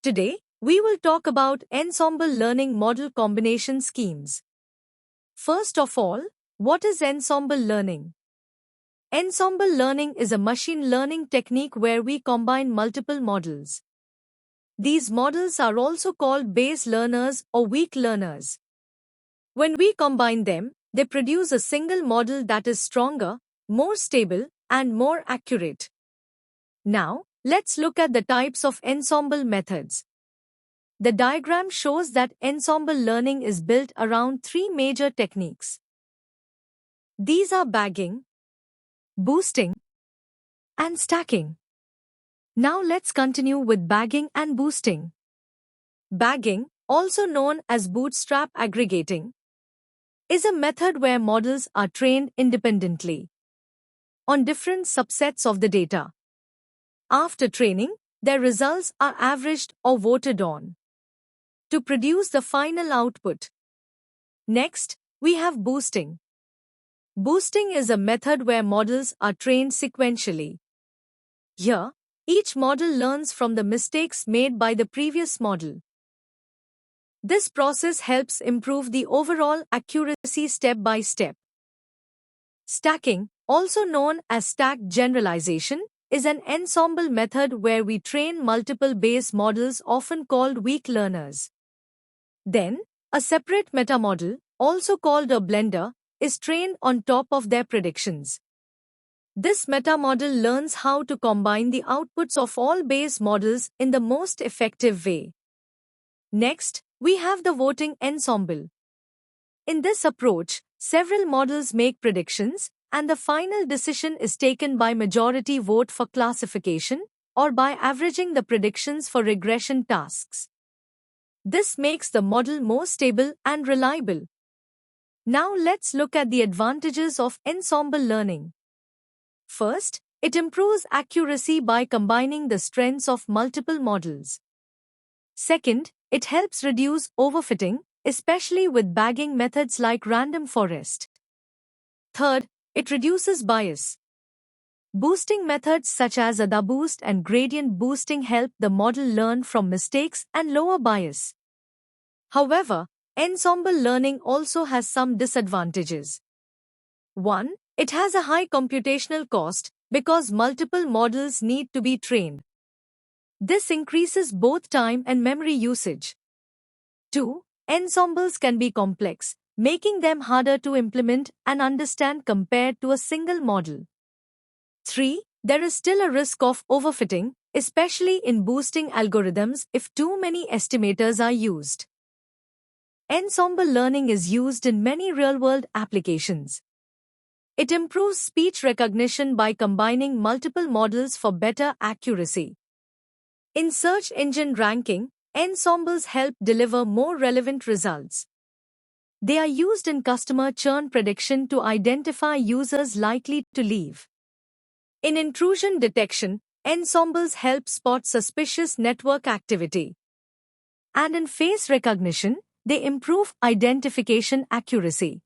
Today, we will talk about ensemble learning model combination schemes. First of all, what is ensemble learning? Ensemble learning is a machine learning technique where we combine multiple models. These models are also called Bayes learners or weak learners. When we combine them, they produce a single model that is stronger, more stable, and more accurate. Now, let's look at the types of ensemble methods. The diagram shows that ensemble learning is built around three major techniques. These are bagging, boosting, and stacking. Now let's continue with bagging and boosting. Bagging, also known as bootstrap aggregating, is a method where models are trained independently on different subsets of the data. After training, their results are averaged or voted on to produce the final output. Next, we have boosting. Boosting is a method where models are trained sequentially. Here, each model learns from the mistakes made by the previous model. This process helps improve the overall accuracy step by step. Stacking, also known as stacked generalization, is an ensemble method where we train multiple Bayes models, often called weak learners. Then, a separate metamodel, also called a blender, is trained on top of their predictions. This metamodel learns how to combine the outputs of all Bayes models in the most effective way. Next, we have the voting ensemble. In this approach, several models make predictions, and the final decision is taken by majority vote for classification, or by averaging the predictions for regression tasks. This makes the model more stable and reliable. Now let's look at the advantages of ensemble learning. First, it improves accuracy by combining the strengths of multiple models. Second, it helps reduce overfitting, especially with bagging methods like random forest. Third, it reduces bias. Boosting methods such as AdaBoost and gradient boosting help the model learn from mistakes and lower bias. However, ensemble learning also has some disadvantages. 1. It has a high computational cost because multiple models need to be trained. This increases both time and memory usage. 2. Ensembles can be complex, making them harder to implement and understand compared to a single model. 3. There is still a risk of overfitting, especially in boosting algorithms if too many estimators are used. Ensemble learning is used in many real-world applications. It improves speech recognition by combining multiple models for better accuracy. In search engine ranking, ensembles help deliver more relevant results. They are used in customer churn prediction to identify users likely to leave. In intrusion detection, ensembles help spot suspicious network activity. And in face recognition, they improve identification accuracy.